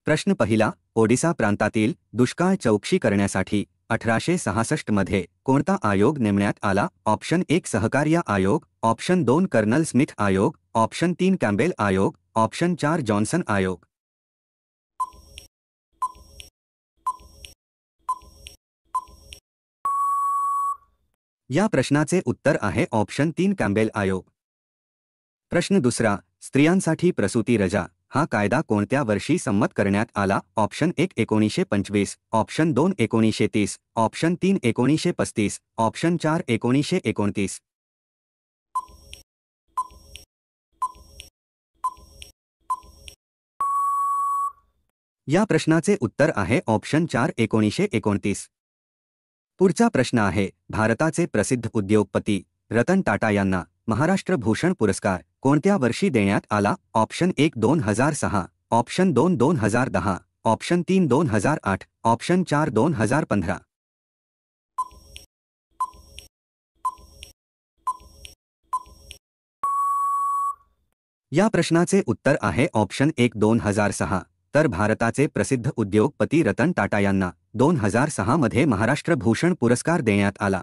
प्रश्न पहिला, ओडिसा प्रांतातील दुष्काळ चौकशी करण्यासाठी 1866 मध्ये कोणता आयोग नेमण्यात आला? ऑप्शन 1 सहकार्य आयोग, ऑप्शन 2 कर्नल स्मिथ आयोग, ऑप्शन 3 कॅम्बेल आयोग, ऑप्शन 4 जॉन्सन आयोग. या प्रश्नाचे उत्तर आहे ऑप्शन 3 कॅम्बेल आयोग. प्रश्न दुसरा, स्त्रियांसाठी प्रसूती रजा हा कायदा कोणत्या वर्षी संमत करण्यात आला? Option 1 1925, option 2 1930, option 3 1935, option 4 1929. या प्रश्नाचे उत्तर आहे ऑप्शन 4 1929. पुढचा प्रश्न आहे, भारताचे प्रसिद्ध उद्योगपती रतन टाटा यांना महाराष्ट्र भूषण पुरस्कार कोणत्या वर्षी देण्यात आला? Option 1 2006, option 2 2010, option 3 2008, option 4 2015. या प्रश्नाचे उत्तर आहे ऑप्शन 1 2006. तर भारताचे प्रसिद्ध उद्योगपती रतन टाटा यांना 2006 मध्ये महाराष्ट्र भूषण पुरस्कार देण्यात आला.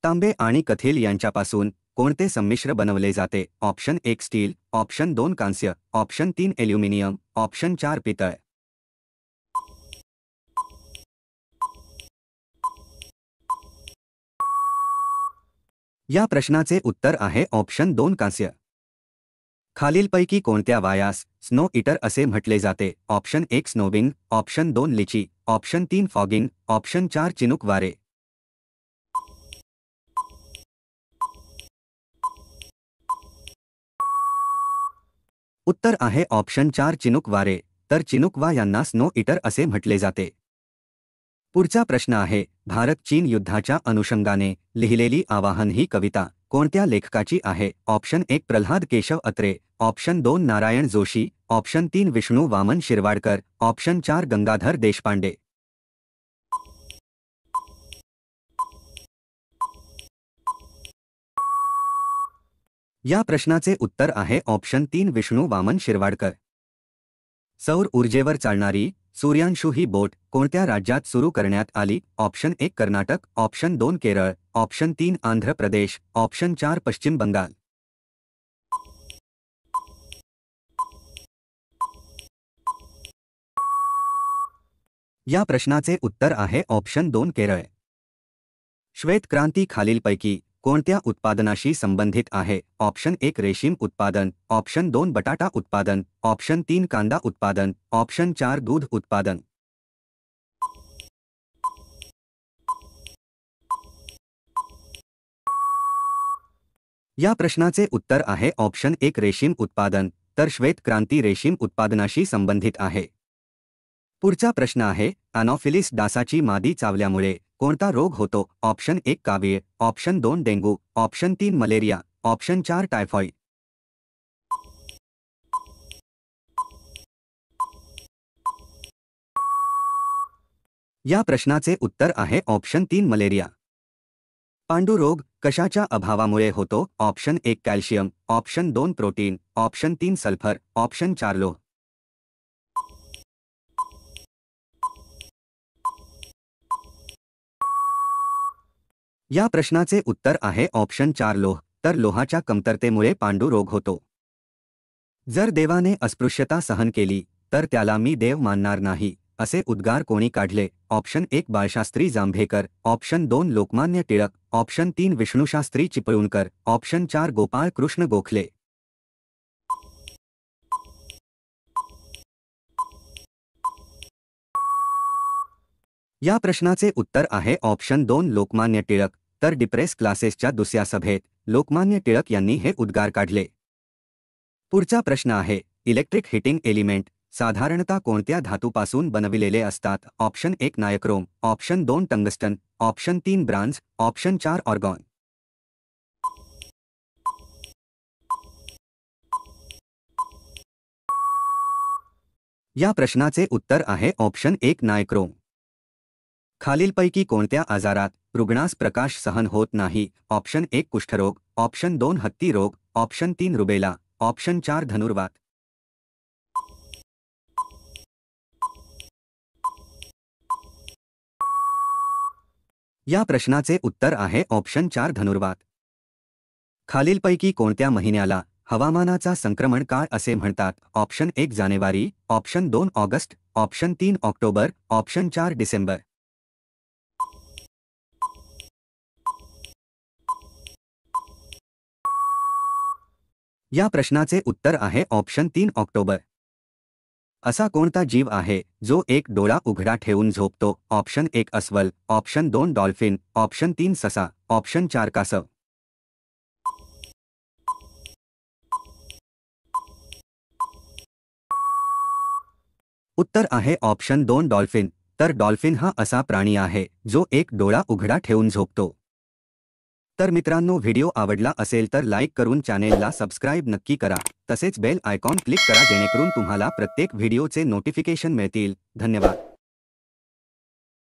तांबे आणि कथील यांच्यापासून कोणते संमिश्र बनवले जाते? ऑप्शन 1 स्टील, ऑप्शन 2 कांस्य, ऑप्शन 3 ॲल्युमिनियम, ऑप्शन 4 पितळ. या प्रश्नाचे उत्तर आहे ऑप्शन 2 कांस्य. खालीलपैकी कोणत्या वायास स्नो इटर असे म्हटले जाते? ऑप्शन 1 स्नोविंग, ऑप्शन 2 लिची, ऑप्शन 3 फॉगिंग, ऑप्शन 4 चिनुक वारे. उत्तर आहे ऑप्शन 4 चिनुक वारे. तर चिनुकवा यांना स्नो इटर असे म्हटले जाते. पुढचा प्रश्न आहे, भारत चीन युद्धाच्या अनुषंगाने लिहिलेली आवाहन ही कविता कोणत्या लेखकाची आहे? Option 1 Pralhad Keshav Atre, option 2 Narayan Joshi, option 3 Vishnu Vaman Shirwadkar, option 4 Gangadhar Deshpande. या प्रश्नाचे उत्तर आहे ऑप्शन 3 विष्णू वामन शिरवाडकर. सौर ऊर्जेवर चालणारी सूर्यांशू ही बोट कोणत्या राज्यात सुरू करण्यात आली? Option 1 Karnataka, option 2 Kerala, option 3 Andhra Pradesh, option 4 Paschim Bengal. या प्रश्नाचे उत्तर आहे ऑप्शन 2 केरळ. श्वेत क्रांती खालीलपैकी कोणत्या उत्पादनाशी संबंधित आहे? ऑप्शन 1 रेशीम उत्पादन, ऑप्शन 2 बटाटा उत्पादन, ऑप्शन 3 कांदा उत्पादन, ऑप्शन 4 दूध उत्पादन. या प्रश्नाचे उत्तर आहे ऑप्शन 1 रेशीम उत्पादन. तर श्वेत क्रांती रेशीम उत्पादनाशी संबंधित आहे. पुढचा प्रश्न आहे, अॅनॉफिलिस डासाची मादी चावल्यामुळे कोणता रोग होतो? ऑप्शन 1 कावीळ, option 2 dengue, option 3 malaria, option 4 typhoid. या प्रश्नाचे उत्तर आहे ऑप्शन 3 मलेरिया. पांडुरोग कशाच्या अभावामुळे होतो? Option 1 calcium, option 2 protein, option 3 sulphur, option 4 लोह. या प्रश्नाचे उत्तर आहे ऑप्शन 4 लोह. तर लोहाच्या कमतरतेमुळे पांडुरोग होतो. जर देवाने अस्पृश्यता सहन केली तर त्याला मी देव मानणार नाही असे उद्गार कोणी काढले? Option 1 Balshastri Jambhekar, option 2 Lokmanya Tilak, option 3 Vishnushastri Chiplunkar, option 4 Gopal Krishna Gokhale. या प्रश्नाचे उत्तर आहे ऑप्शन 2 लोकमान्य टिळक. तर डिप्रेस क्लासेसच्या दुसऱ्या सभेत लोकमान्य टिळक यांनी हे उद्गार काढले. पुढचा प्रश्न आहे, इलेक्ट्रिक हिटिंग एलिमेंट साधारणतः कोणत्या धातूपासून बनविलेले असतात? Option 1 nichrome, option 2 tungsten, option 3 bronze, option 4 argon. या प्रश्नाचे उत्तर आहे ऑप्शन 1 नायक्रोम. खालीलपैकी कोणत्या आजारात रुग्णास प्रकाश सहन होत नाही? ऑप्शन 1 कुष्ठरोग, ऑप्शन 2 हत्ती रोग, ऑप्शन 3 रुबेला, ऑप्शन 4 धनुर्वात. या प्रश्नाचे उत्तर आहे ऑप्शन 4 धनुर्वात. खालीलपैकी कोणत्या महिन्याला हवामानाचा संक्रमण काळ असे म्हणतात? ऑप्शन 1 जानेवारी, option 2 August, option 3 October, option 4 December. या प्रश्नाचे उत्तर आहे ऑप्शन 3 ऑक्टोबर. असा कोणता जीव आहे जो एक डोळा उघडा ठेवून झोपतो? ऑप्शन 1 अस्वल, ऑप्शन 2 डॉल्फिन, ऑप्शन 3 ससा, ऑप्शन 4 कासव. उत्तर आहे ऑप्शन 2 डॉल्फिन. तर डॉल्फिन हा असा प्राणी आहे जो एक डोळा उघडा ठेवून झोपतो. तर मित्रांनो, व्हिडिओ आवडला असेल तर लाईक करून चॅनेलला सबस्क्राईब नक्की करा. तसेच बेल आयकॉन क्लिक करा जेणेकरून तुम्हाला प्रत्येक व्हिडिओचे नोटिफिकेशन मिळतील. धन्यवाद.